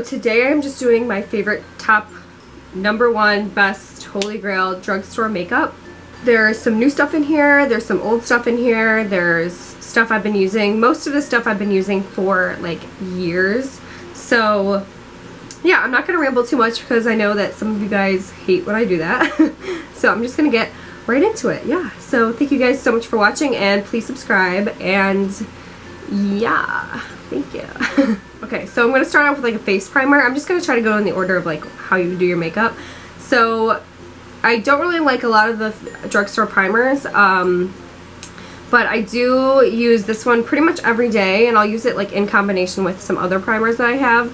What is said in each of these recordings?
today I'm just doing my favorite top #1 best holy grail drugstore makeup. There's some new stuff in here, there's some old stuff in here, there's stuff I've been using. Most of the stuff I've been using for like years. So yeah, I'm not going to ramble too much because I know that some of you guys hate when I do that. So I'm just going to get right into it. Yeah, so thank you guys so much for watching, and please subscribe, and yeah, thank you. Okay, so I'm going to start off with like a face primer. I'm just going to try to go in the order of like how you do your makeup. So I don't really like a lot of the drugstore primers, but I do use this one pretty much every day, and I'll use it like in combination with some other primers that I have.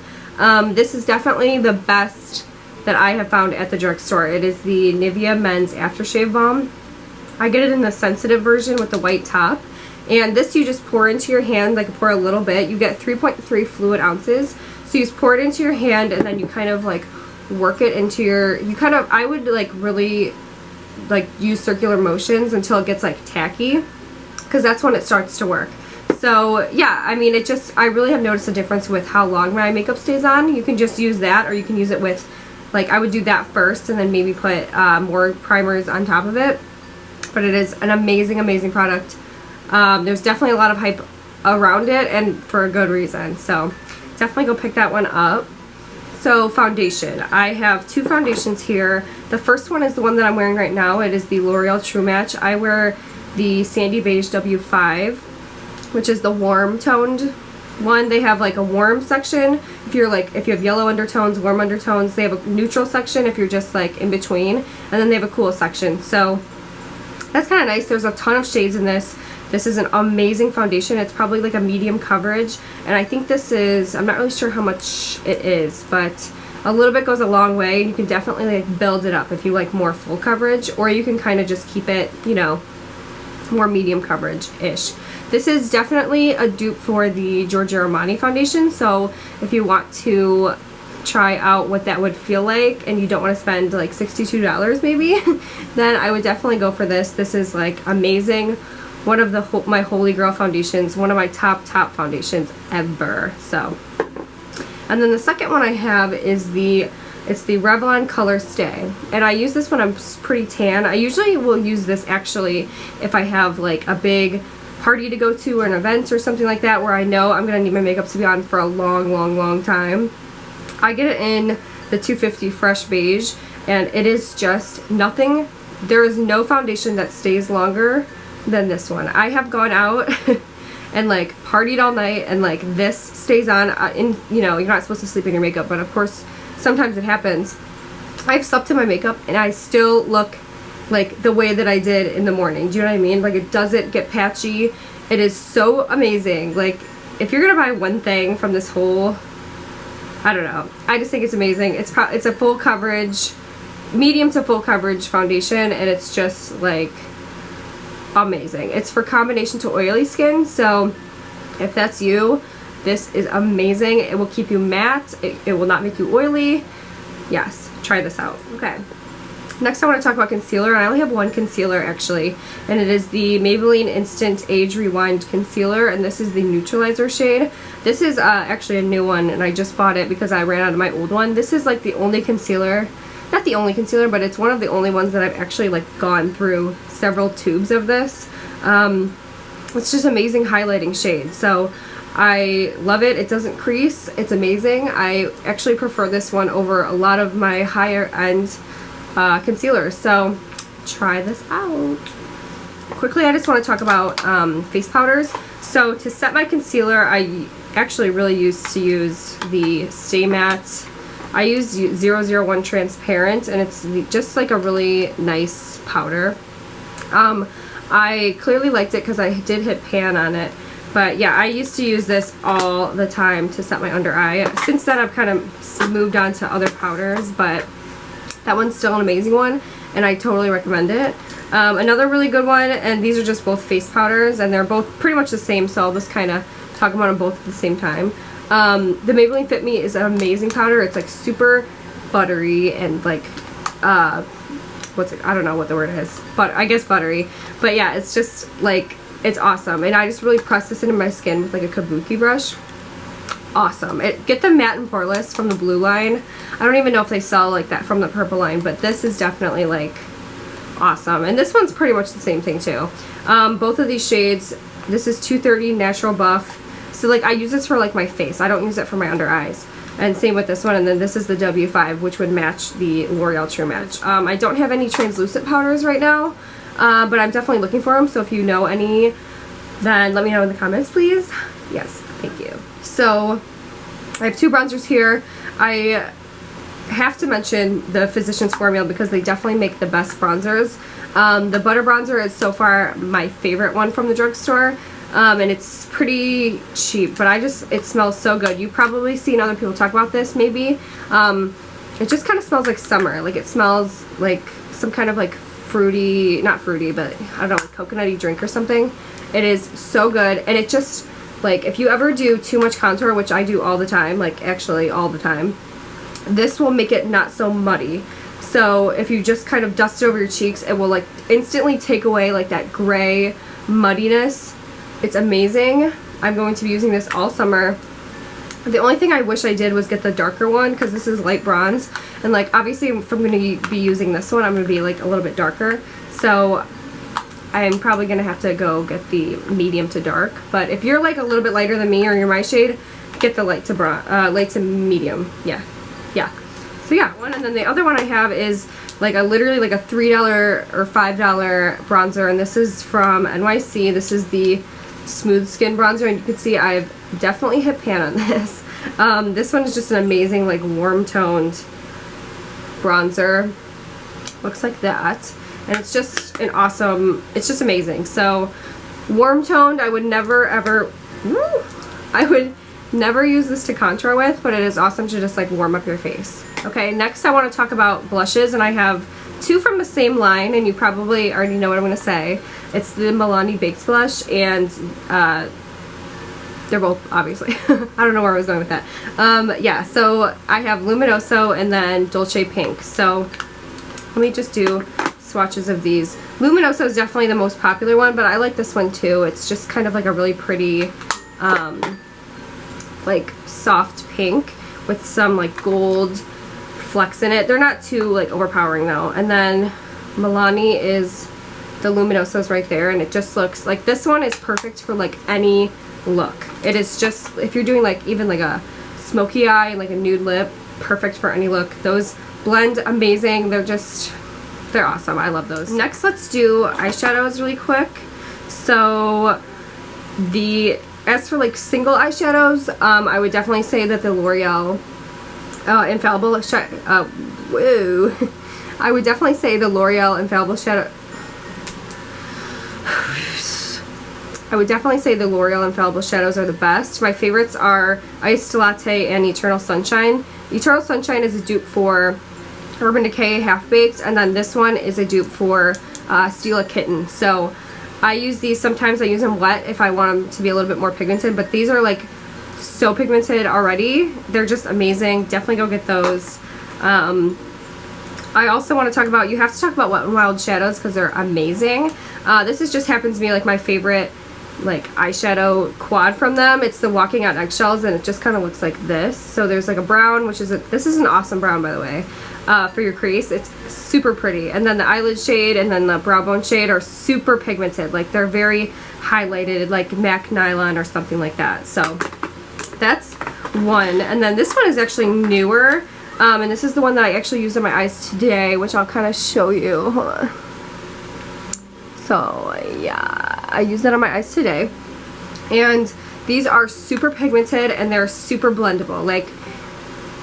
This is definitely the best that I have found at the drugstore. It is the Nivea Men's Aftershave Balm. I get it in the sensitive version with the white top. And this you just pour into your hand, like pour a little bit. You get 3.3 fluid ounces. So you just pour it into your hand, and then you kind of like work it into your, I would like really like use circular motions until it gets like tacky, because that's when it starts to work. So yeah, I mean, I really have noticed a difference with how long my makeup stays on. You can just use that, or you can use it with, like, I would do that first and then maybe put more primers on top of it. But it is an amazing, amazing product. There's definitely a lot of hype around it, and for a good reason. So definitely go pick that one up. So foundation. I have two foundations here. The first one is the one that I'm wearing right now. It is the L'Oreal Trumatch. I wear the Sandy Beige W5, which is the warm toned one. They have like a warm section if you have yellow undertones, warm undertones. They have a neutral section if you're just like in between, and then they have a cool section. So that's kind of nice. There's a ton of shades in this. This is an amazing foundation. It's probably like a medium coverage, and I think this is, I'm not really sure how much it is, but a little bit goes a long way. You can definitely like build it up if you like more full coverage, or you can kind of just keep it, you know, more medium coverage-ish. This is definitely a dupe for the Giorgio Armani foundation, so if you want to try out what that would feel like and you don't want to spend like $62 maybe, then I would definitely go for this. This is like amazing. One of my holy grail foundations, one of my top foundations ever. So, and then the second one I have is it's the Revlon Colorstay, and I use this when I'm pretty tan. I usually will use this actually if I have like a big party to go to or an event or something like that where I know I'm gonna need my makeup to be on for a long time. I get it in the 250 Fresh Beige, and it is just nothing. There is no foundation that stays longer than this one. I have gone out and like partied all night, and like this stays on you know, you're not supposed to sleep in your makeup, but of course sometimes it happens. I've slept in my makeup and I still look like the way that I did in the morning. Do you know what I mean? Like, it doesn't get patchy. It is so amazing. Like, if you're gonna buy one thing from this whole, I don't know, I just think it's amazing. It's a full coverage, medium to full coverage foundation, and it's just like amazing. It's for combination to oily skin, so if that's you, this is amazing. It will keep you matte. It will not make you oily. Yes, try this out. Okay. Next I want to talk about concealer, and I only have one concealer actually, and it is the Maybelline Instant Age Rewind Concealer, and this is the Neutralizer shade. This is actually a new one, and I just bought it because I ran out of my old one. This is like the only concealer, not the only concealer, but it's one of the only ones that I've actually like gone through several tubes of this. It's just amazing highlighting shade, so I love it. It doesn't crease. It's amazing. I actually prefer this one over a lot of my higher end concealers, so try this out. Quickly, I just want to talk about face powders. So to set my concealer, I actually really used to use the Stay Matte. I use 001 Transparent, and it's just like a really nice powder. I clearly liked it because I did hit pan on it. But yeah, I used to use this all the time to set my under eye. Since then, I've kind of moved on to other powders, but that one's still an amazing one, and I totally recommend it. Another really good one, and these are just both face powders, and they're both pretty much the same, so I'll just kind of talk about them both at the same time. The Maybelline Fit Me is an amazing powder. It's like super buttery and like, what's it? I don't know what the word is, but I guess buttery. But yeah, it's just like, it's awesome. And I just really press this into my skin with like a kabuki brush. awesome. Get the matte and poreless from the blue line. I don't even know if they sell like that from the purple line, but this is definitely like awesome. And this one's pretty much the same thing too. Both of these shades, this is 230 Natural Buff. So like I use this for like my face. I don't use it for my under eyes. And same with this one. And then this is the W5, which would match the L'Oreal Trumatch. I don't have any translucent powders right now, but I'm definitely looking for them. So if you know any, then let me know in the comments, please. Yes, thank you. So I have 2 bronzers here. I have to mention the Physicians Formula because they definitely make the best bronzers. The Butter Bronzer is so far my favorite one from the drugstore. And it's pretty cheap, but it smells so good. You've probably seen other people talk about this, maybe. It just kind of smells like summer. Like it smells like some kind of like fruity, not fruity, but I don't know, like coconutty drink or something. It is so good, and it just, like, if you ever do too much contour, which I do all the time, like actually all the time, this will make it not so muddy. So if you just kind of dust it over your cheeks, it will like instantly take away like that gray muddiness. It's amazing. I'm going to be using this all summer. The only thing I wish I did was get the darker one because this is light bronze, and like obviously if I'm going to be using this one, I'm going to be like a little bit darker. So I'm probably going to have to go get the medium to dark. But if you're like a little bit lighter than me or you're my shade, get the light to medium. Yeah. So yeah, one, and then the other one I have is like literally like a $3 or $5 bronzer, and this is from NYC. This is the Smooth Skin Bronzer, and you can see I've definitely hit pan on this. This one is just an amazing like warm toned bronzer. Looks like that. And it's just an awesome, it's just amazing. So warm toned, I would never ever, I would never use this to contour with, but it is awesome to just like warm up your face. Okay, next I want to talk about blushes, and I have 2 from the same line, and you probably already know what I'm going to say. It's the Milani Baked Blush, and they're both obviously, I don't know where I was going with that. Yeah, so I have Luminoso and then Dolce Pink. So let me just do swatches of these. Luminoso is definitely the most popular one, but I like this one too. It's just kind of like a really pretty like soft pink with some like gold flecks in it. They're not too like overpowering though. And then Milani is the Luminosos right there, and it just looks like this one is perfect for like any look. It is just, if you're doing like even like a smoky eye and like a nude lip, perfect for any look. Those blend amazing. They're awesome. I love those. Next, let's do eyeshadows really quick. So as for like single eyeshadows, I would definitely say that the L'Oreal Infallible I would definitely say the L'Oreal Infallible shadow. I would definitely say the L'Oreal Infallible shadows are the best. My favorites are Iced Latte and Eternal Sunshine. Eternal Sunshine is a dupe for Urban Decay Half Baked, and then this one is a dupe for Stila Kitten. So I use these, sometimes I use them wet if I want them to be a little bit more pigmented, but these are like so pigmented already. They're just amazing. Definitely go get those. I also want to talk about, you have to talk about Wet n Wild shadows because they're amazing. This just happens to be like my favorite like eyeshadow quad from them. It's the Walking on Eggshells, and it just kind of looks like this. So there's like a brown, which is this is an awesome brown, by the way, for your crease. It's super pretty. And then the eyelid shade and then the brow bone shade are super pigmented. Like they're very highlighted, like MAC Nylon or something like that. So that's one. And then this one is actually newer. And this is the one that I actually used on my eyes today, which I'll kind of show you. Hold on. So yeah, I used that on my eyes today. And these are super pigmented and they're super blendable. Like,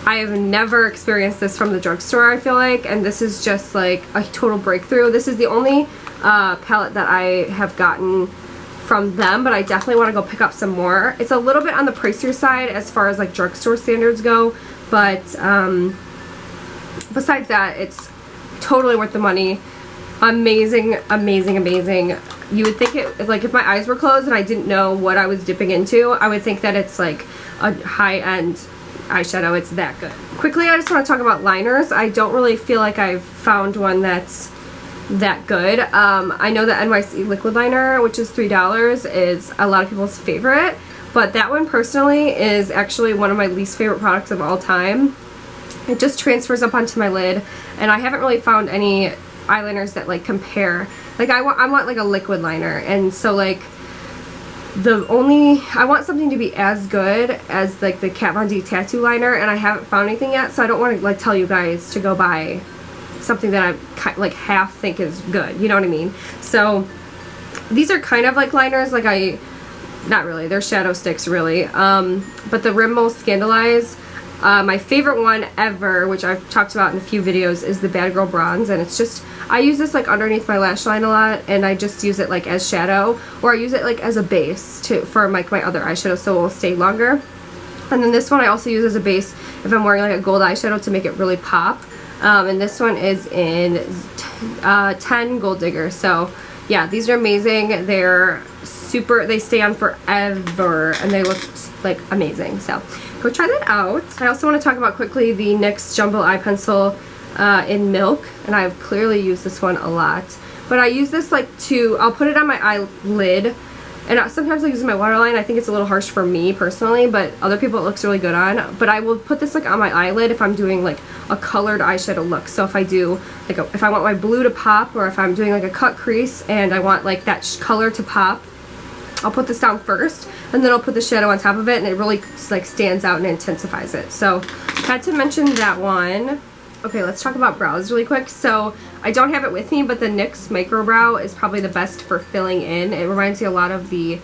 I have never experienced this from the drugstore, I feel like, and this is just like a total breakthrough. This is the only palette that I have gotten from them, but I definitely want to go pick up some more. It's a little bit on the pricier side as far as like drugstore standards go, but besides that, it's totally worth the money. Amazing, amazing, amazing. You would think it, like if my eyes were closed and I didn't know what I was dipping into, I would think that it's like a high-end eyeshadow. It's that good. Quickly, I just want to talk about liners. I don't really feel like I've found one that's that good. I know that NYC Liquid Liner, which is $3, is a lot of people's favorite, but that one personally is actually one of my least favorite products of all time. It just transfers up onto my lid, and I haven't really found any eyeliners that like compare. Like I want like a liquid liner, and so like I want something to be as good as like the Kat Von D tattoo liner, and I haven't found anything yet, so I don't want to like tell you guys to go buy something that I like half think is good, you know what I mean? So these are kind of like liners, like not really, they're shadow sticks really, but the Rimmel Scandaleyes, my favorite one ever, which I've talked about in a few videos, is the Bad Girl Bronze, and it's just, I use this like underneath my lash line a lot, and I just use it like as shadow, or I use it like as a base for like my other eyeshadow, so it will stay longer. And then this one I also use as a base if I'm wearing like a gold eyeshadow to make it really pop. And this one is in 10 Gold Digger. So yeah, these are amazing. They're super, they stay on forever, and they look like amazing. So go try that out. I also want to talk about quickly the NYX Jumbo Eye Pencil in Milk, and I've clearly used this one a lot. But I use this like I'll put it on my eyelid, and sometimes I use my waterline. I think it's a little harsh for me personally, but other people it looks really good on. But I will put this like on my eyelid if I'm doing like a colored eyeshadow look. So if I do like if I want my blue to pop, or if I'm doing like a cut crease and I want like that color to pop, I'll put this down first, and then I'll put the shadow on top of it, and it really like stands out and intensifies it. So had to mention that one. Okay, let's talk about brows really quick. So I don't have it with me, but the NYX MicroBrow is probably the best for filling in. It reminds me a lot of the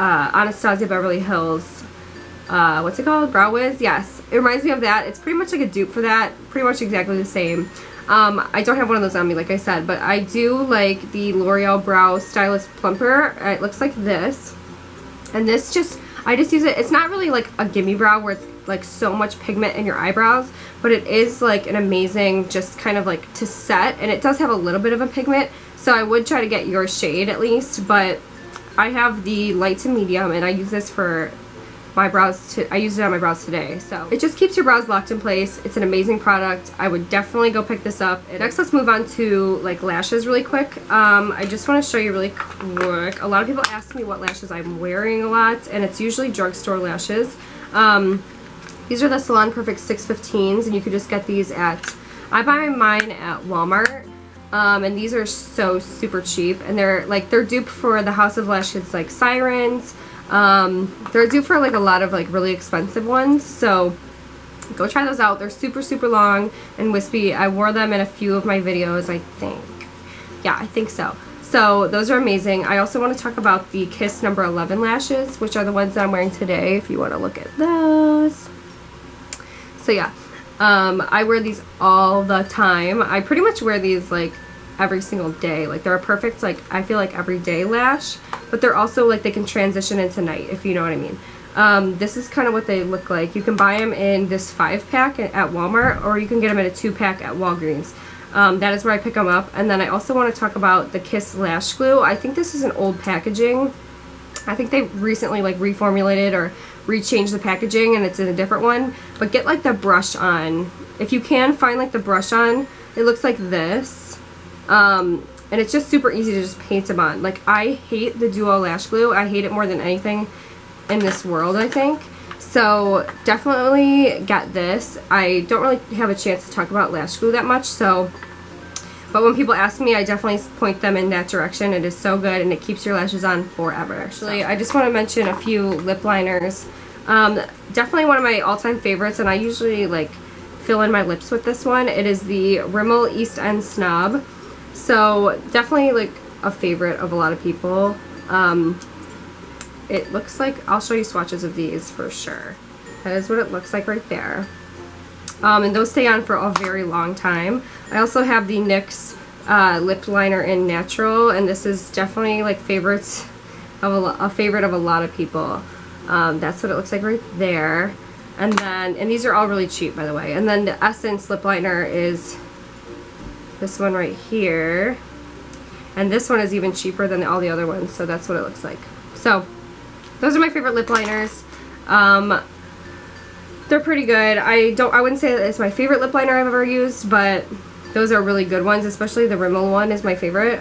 Anastasia Beverly Hills, what's it called? Brow Wiz? Yes, it reminds me of that. It's pretty much like a dupe for that, pretty much exactly the same. I don't have one of those on me, like I said, but I do like the L'Oreal Brow Stylist Plumper. It looks like this, and this I just use it. It's not really like a gimme brow where it's like so much pigment in your eyebrows, but it is like an amazing just kind of like to set, and it does have a little bit of a pigment, so I would try to get your shade at least. But I have the light to medium, and I use this for my brows. I used it on my brows today, so it just keeps your brows locked in place. It's an amazing product. I would definitely go pick this up. Next, let's move on to like lashes really quick. I just want to show you really quick. A lot of people ask me what lashes I'm wearing a lot, and it's usually drugstore lashes. These are the Salon Perfect 615s, and you could just get these I buy mine at Walmart, and these are so super cheap, and they're dupe for the House of Lashes like Sirens. They're dupe for like a lot of like really expensive ones, so go try those out. They're super super long and wispy. I wore them in a few of my videos, I think. Yeah, I think so. So those are amazing. I also want to talk about the Kiss number 11 lashes, which are the ones that I'm wearing today, if you want to look at those. So yeah, I wear these all the time. I pretty much wear these like every single day. Like they're a perfect, like I feel like everyday lash, but they're also like they can transition into night, if you know what I mean. This is kind of what they look like. You can buy them in this 5-pack at Walmart, or you can get them in a 2-pack at Walgreens. That is where I pick them up. And then I also want to talk about the Kiss Lash Glue. I think this is an old packaging. I think they recently like reformulated or rechange the packaging, and it's in a different one. But get like the brush on. If you can find like the brush on, it looks like this. And it's just super easy to just paint them on. Like I hate the Duo Lash Glue. I hate it more than anything in this world, I think. So definitely get this. I don't really have a chance to talk about lash glue that much, so but when people ask me, I definitely point them in that direction. It is so good, and it keeps your lashes on forever. Actually, I just want to mention a few lip liners. Definitely one of my all-time favorites, and I usually like fill in my lips with this one. It is the Rimmel East End Snob. So definitely like a favorite of a lot of people. It looks like, I'll show you swatches of these for sure. That is what it looks like right there. And those stay on for a very long time. I also have the NYX Lip Liner in Natural, and this is definitely like favorites of a favorite of a lot of people. That's what it looks like right there. And these are all really cheap, by the way. And then the Essence Lip Liner is this one right here. And this one is even cheaper than all the other ones, so that's what it looks like. So those are my favorite lip liners. They're pretty good. I wouldn't say that it's my favorite lip liner I've ever used, but those are really good ones, especially the Rimmel one is my favorite.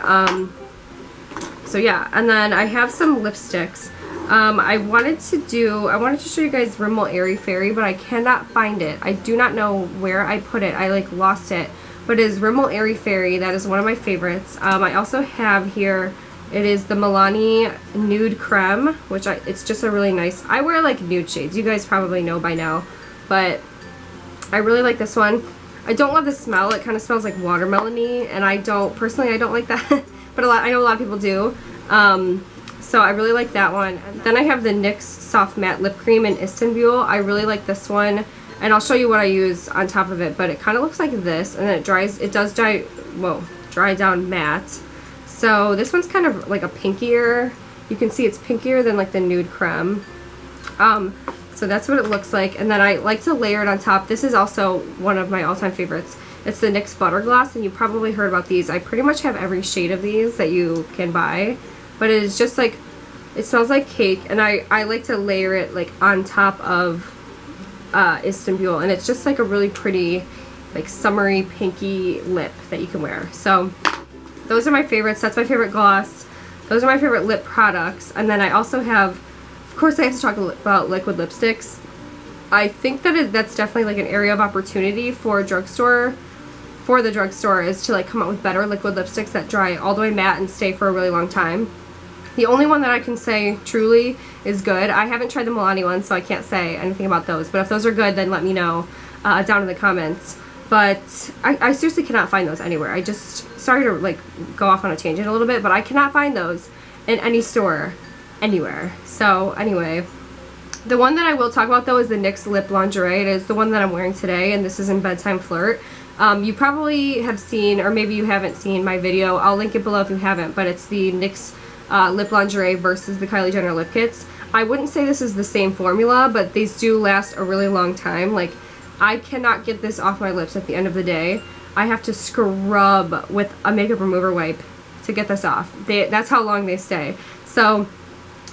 So yeah, and then I have some lipsticks. I wanted to show you guys Rimmel Airy Fairy, but I cannot find it. I do not know where I put it. I like lost it. But it is Rimmel Airy Fairy. That is one of my favorites. I also have here, it is the Milani Nude Creme, which it's just a really nice, I wear like nude shades. You guys probably know by now, but I really like this one. I don't love the smell. It kind of smells like watermelon-y, and I don't like that. But I know a lot of people do. So I really like that one. And then I have the NYX Soft Matte Lip Cream in Istanbul. I really like this one, and I'll show you what I use on top of it, but it kind of looks like this, and then it does dry down matte. So this one's kind of like a pinkier, you can see it's pinkier than like the Nude Creme. So that's what it looks like, and then I like to layer it on top. This is also one of my all-time favorites. It's the NYX Butter Gloss, and you probably heard about these. I pretty much have every shade of these that you can buy. But it is just like, it smells like cake, and I like to layer it like on top of Istanbul, and it's just like a really pretty like summery pinky lip that you can wear. So those are my favorites. That's my favorite gloss. Those are my favorite lip products. And then I also have, of course I have to talk about liquid lipsticks. I think that that's definitely like an area of opportunity for the drugstore is to like come up with better liquid lipsticks that dry all the way matte and stay for a really long time. The only one that I can say truly is good, I haven't tried the Milani ones, so I can't say anything about those, but if those are good, then let me know down in the comments. But I seriously cannot find those anywhere. Sorry to like go off on a tangent a little bit, but I cannot find those in any store anywhere. So anyway, the one that I will talk about though is the NYX Lip Lingerie. It is the one that I'm wearing today, and this is in Bedtime Flirt. You probably have seen, or maybe you haven't seen my video. I'll link it below if you haven't, but it's the NYX Lip Lingerie versus the Kylie Jenner lip kits. I wouldn't say this is the same formula, but these do last a really long time. Like, I cannot get this off my lips at the end of the day. I have to scrub with a makeup remover wipe to get this off. That's how long they stay. So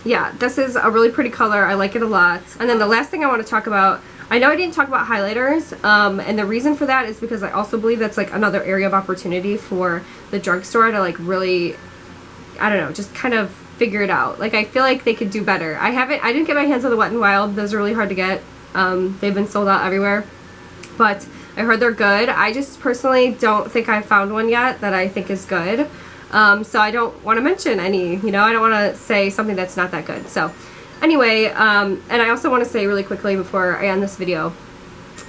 yeah, this is a really pretty color. I like it a lot. And then the last thing I want to talk about, I know I didn't talk about highlighters, and the reason for that is because I also believe that's like another area of opportunity for the drugstore to like really, I don't know, just kind of figure it out. Like, I feel like they could do better. I didn't get my hands on the Wet n Wild. Those are really hard to get. They've been sold out everywhere, but I heard they're good. I just personally don't think I found one yet that I think is good. So I don't want to mention any, I don't want to say something that's not that good. So anyway, and I also want to say really quickly before I end this video,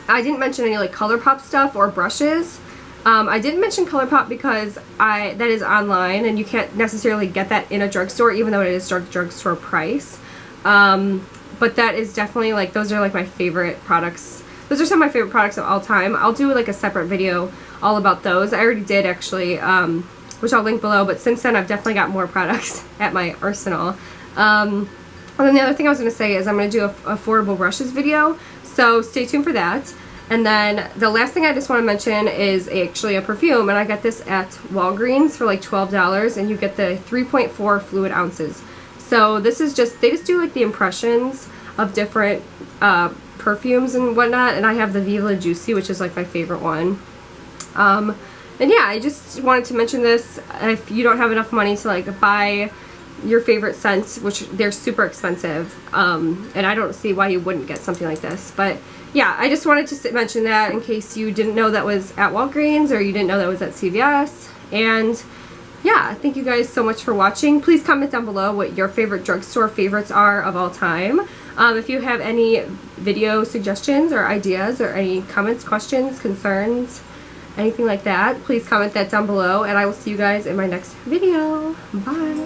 I didn't mention any like ColourPop stuff or brushes. I didn't mention ColourPop because that is online and you can't necessarily get that in a drugstore, even though it is drugstore price. But that is definitely like, those are like my favorite products. Those are some of my favorite products of all time. I'll do like a separate video all about those. I already did actually, which I'll link below, but since then I've definitely got more products at my arsenal. And then the other thing I was going to say is I'm going to do a affordable brushes video, so stay tuned for that. And then the last thing I just want to mention is actually a perfume, and I got this at Walgreens for like $12, and you get the 3.4 fluid ounces. So this is just, they just do like the impressions of different perfumes and whatnot, and I have the Viva Juicy, which is like my favorite one. And yeah, I just wanted to mention this. If you don't have enough money to like buy your favorite scent, which they're super expensive, and I don't see why you wouldn't get something like this, but yeah, I just wanted to mention that in case you didn't know that was at Walgreens or you didn't know that was at CVS. And yeah, thank you guys so much for watching. Please comment down below what your favorite drugstore favorites are of all time. If you have any video suggestions or ideas or any comments, questions, concerns, anything like that, please comment that down below, and I will see you guys in my next video. Bye!